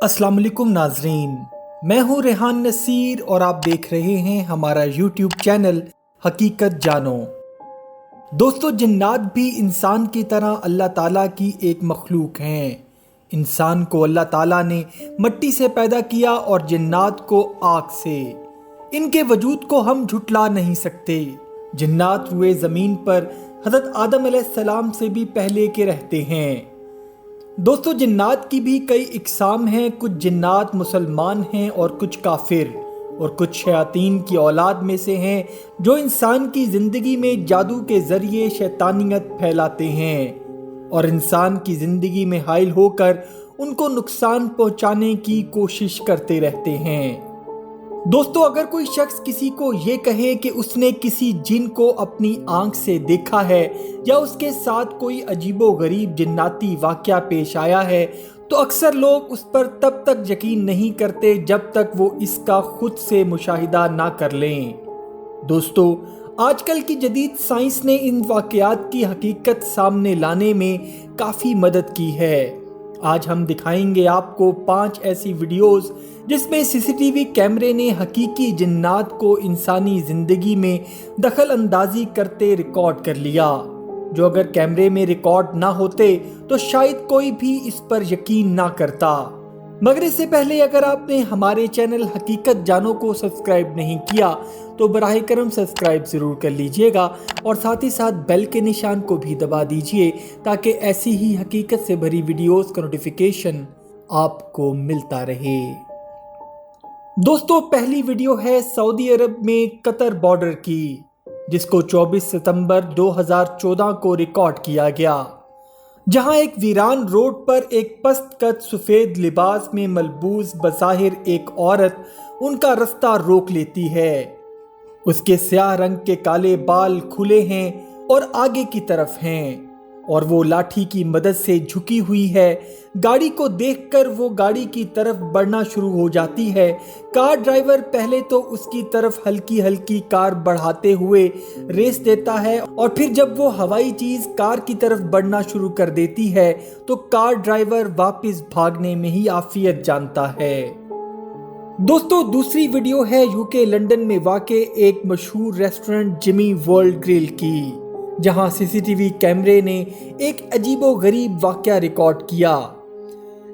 अस्सलाम वालेकुम नाजरीन, मैं हूँ रेहान नसीर और आप देख रहे हैं हमारा यूट्यूब चैनल हकीकत जानो। दोस्तों, जिन्नात भी इंसान की तरह अल्लाह ताला की एक मखलूक हैं। इंसान को अल्लाह ताला ने मिट्टी से पैदा किया और जिन्नात को आग से। इनके वजूद को हम झुटला नहीं सकते। जिन्नात हुए ज़मीन पर हज़रत आदम अलैहिस्सलाम से भी पहले के रहते हैं। दोस्तों, जिन्नात की भी कई इकसाम हैं। कुछ जिन्नात मुसलमान हैं और कुछ काफिर, और कुछ शयातीन की औलाद में से हैं जो इंसान की ज़िंदगी में जादू के ज़रिए शैतानियत फैलाते हैं और इंसान की ज़िंदगी में हाइल होकर उनको नुकसान पहुंचाने की कोशिश करते रहते हैं। दोस्तों, अगर कोई शख्स किसी को ये कहे कि उसने किसी जिन को अपनी आंख से देखा है या उसके साथ कोई अजीबोगरीब जिन्नाती वाक़या पेश आया है, तो अक्सर लोग उस पर तब तक यकीन नहीं करते जब तक वो इसका खुद से मुशाहिदा ना कर लें। दोस्तों, आजकल की जदीद साइंस ने इन वाक़यात की हकीकत सामने लाने में काफ़ी मदद की है। आज हम दिखाएंगे आपको 5 ऐसी वीडियोस जिसमें सीसीटीवी कैमरे ने हकीकी जिन्नात को इंसानी ज़िंदगी में दखल अंदाजी करते रिकॉर्ड कर लिया, जो अगर कैमरे में रिकॉर्ड ना होते तो शायद कोई भी इस पर यकीन ना करता। मगर इससे पहले अगर आपने हमारे चैनल हकीकत जानो को सब्सक्राइब नहीं किया तो बराह करम सब्सक्राइब ज़रूर कर लीजिएगा और साथ ही साथ बेल के निशान को भी दबा दीजिए ताकि ऐसी ही हकीकत से भरी वीडियोस का नोटिफिकेशन आपको मिलता रहे। दोस्तों, पहली वीडियो है सऊदी अरब में कतर बॉर्डर की, जिसको 24 सितंबर 2014 को रिकॉर्ड किया गया, जहां एक वीरान रोड पर एक पस्त कद सफ़ेद लिबास में मलबूस बज़ाहिर एक औरत उनका रास्ता रोक लेती है। उसके स्याह रंग के काले बाल खुले हैं और आगे की तरफ हैं और वो लाठी की मदद से झुकी हुई है। गाड़ी को देखकर वो गाड़ी की तरफ बढ़ना शुरू हो जाती है। कार ड्राइवर पहले तो उसकी तरफ हल्की हल्की कार बढ़ाते हुए रेस देता है और फिर जब वो हवाई चीज कार की तरफ बढ़ना शुरू कर देती है तो कार ड्राइवर वापस भागने में ही आफियत जानता है। दोस्तों, दूसरी वीडियो है यूके लंदन में वाक़े एक मशहूर रेस्टोरेंट जिमी वर्ल्ड ग्रिल की, जहां सीसीटीवी कैमरे ने एक अजीबोगरीब वाक़या रिकॉर्ड किया।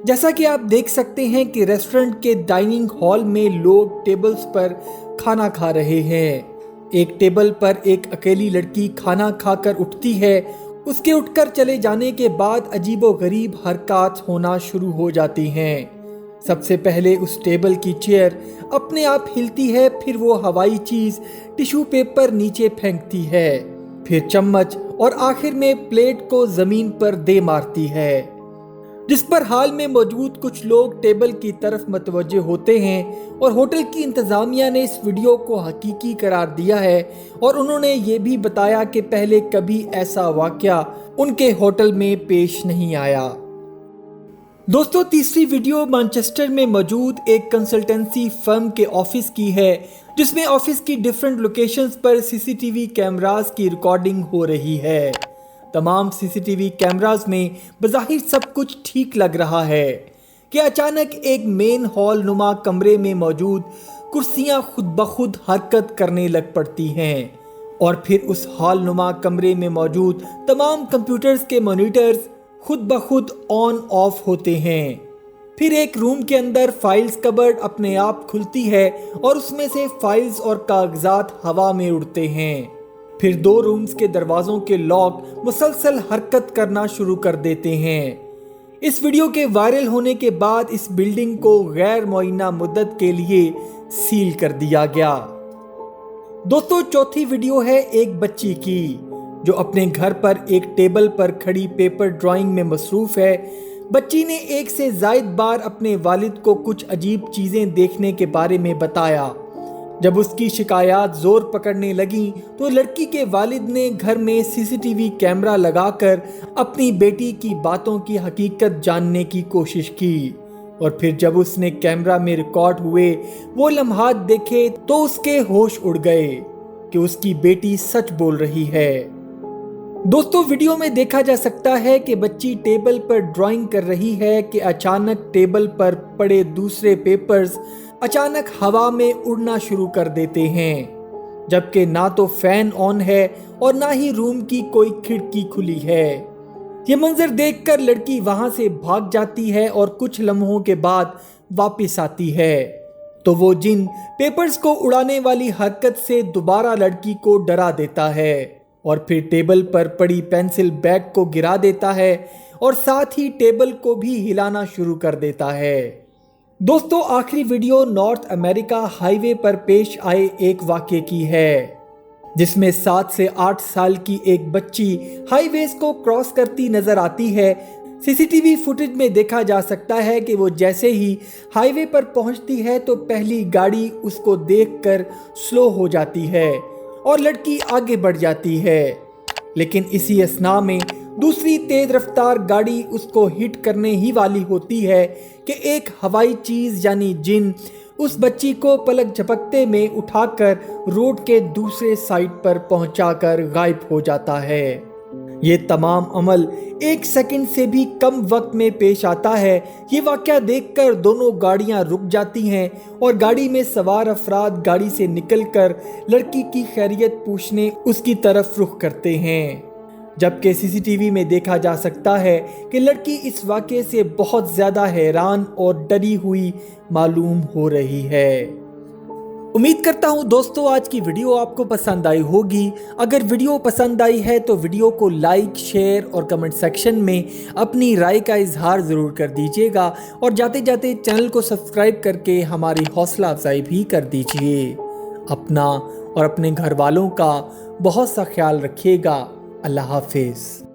जैसा कि आप देख सकते हैं कि रेस्टोरेंट के डाइनिंग हॉल में लोग टेबल्स पर खाना खा रहे हैं। एक टेबल पर एक अकेली लड़की खाना खाकर उठती है। उसके उठकर चले जाने के बाद अजीबोगरीब हरकत होना शुरू हो जाती हैं। सबसे पहले उस टेबल की चेयर अपने आप हिलती है, फिर वो हवाई चीज टिश्यू पेपर नीचे फेंकती है, फिर चम्मच और आखिर में प्लेट को जमीन पर दे मारती है, जिस पर हाल में मौजूद कुछ लोग टेबल की तरफ मतवज्जे होते हैं और होटल की इंतजामिया ने इस वीडियो को हकीकी करार दिया है और उन्होंने ये भी बताया कि पहले कभी ऐसा वाकया उनके होटल में पेश नहीं आया। दोस्तों, तीसरी वीडियो मैनचेस्टर में मौजूद एक कंसल्टेंसी फर्म के ऑफिस की है, जिसमें ऑफिस की डिफरेंट लोकेशंस पर सीसीटीवी कैमरास की रिकॉर्डिंग हो रही है। तमाम सीसीटीवी कैमरास में बज़ाहिर सब कुछ ठीक लग रहा है कि अचानक एक मेन हॉल नुमा कमरे में मौजूद कुर्सियां खुद ब खुद हरकत करने लग पड़ती हैं और फिर उस हॉल नुमा कमरे में मौजूद तमाम कंप्यूटर्स के मॉनिटर्स खुद ब खुद ऑन ऑफ होते हैं। फिर एक रूम के अंदर फाइल्स कबर्ड अपने आप खुलती है और उसमें से फाइल्स और कागजात हवा में उड़ते हैं। फिर 2 रूम्स के दरवाजों के लॉक मुसलसल हरकत करना शुरू कर देते हैं। इस वीडियो के वायरल होने के बाद इस बिल्डिंग को गैर मुअय्यना मुद्दत के लिए सील कर दिया गया। दोस्तों, चौथी वीडियो है एक बच्ची की, जो अपने घर पर एक टेबल पर खड़ी पेपर ड्राइंग में मसरूफ है। बच्ची ने एक से ज़ायद बार अपने वालिद को कुछ अजीब चीज़ें देखने के बारे में बताया। जब उसकी शिकायत जोर पकड़ने लगी तो लड़की के वालिद ने घर में सीसीटीवी कैमरा लगाकर अपनी बेटी की बातों की हकीकत जानने की कोशिश की और फिर जब उसने कैमरा में रिकॉर्ड हुए वो लम्हात देखे तो उसके होश उड़ गए कि उसकी बेटी सच बोल रही है। दोस्तों वीडियो में देखा जा सकता है कि बच्ची टेबल पर ड्राइंग कर रही है कि अचानक टेबल पर पड़े दूसरे पेपर्स अचानक हवा में उड़ना शुरू कर देते हैं, जबकि ना तो फैन ऑन है और ना ही रूम की कोई खिड़की खुली है। ये मंजर देखकर लड़की वहां से भाग जाती है और कुछ लम्हों के बाद वापस आती है तो वो जिन पेपर्स को उड़ाने वाली हरकत से दोबारा लड़की को डरा देता है और फिर टेबल पर पड़ी पेंसिल बैग को गिरा देता है और साथ ही टेबल को भी हिलाना शुरू कर देता है। दोस्तों आखिरी वीडियो नॉर्थ अमेरिका हाईवे पर पेश आए एक वाक़ये की है, जिसमें 7 से 8 साल की एक बच्ची हाईवेज को क्रॉस करती नजर आती है। सीसीटीवी फुटेज में देखा जा सकता है कि वो जैसे ही हाईवे पर पहुंचती है तो पहली गाड़ी उसको देखकर स्लो हो जाती है और लड़की आगे बढ़ जाती है, लेकिन इसी असना में दूसरी तेज रफ्तार गाड़ी उसको हिट करने ही वाली होती है कि एक हवाई चीज यानी जिन उस बच्ची को पलक झपकते में उठाकर रोड के दूसरे साइड पर पहुंचाकर गायब हो जाता है। ये तमाम अमल 1 सेकंड से भी कम वक्त में पेश आता है। ये वाक़या देखकर दोनों गाड़ियां रुक जाती हैं और गाड़ी में सवार अफराद गाड़ी से निकलकर लड़की की खैरियत पूछने उसकी तरफ रुख करते हैं, जबकि सीसीटीवी में देखा जा सकता है कि लड़की इस वाक़ये से बहुत ज़्यादा हैरान और डरी हुई मालूम हो रही है। उम्मीद करता हूँ दोस्तों आज की वीडियो आपको पसंद आई होगी। अगर वीडियो पसंद आई है तो वीडियो को लाइक, शेयर और कमेंट सेक्शन में अपनी राय का इजहार ज़रूर कर दीजिएगा और जाते जाते चैनल को सब्सक्राइब करके हमारी हौसला अफजाई भी कर दीजिए। अपना और अपने घर वालों का बहुत सा ख्याल रखिएगा। अल्लाह हाफिज़।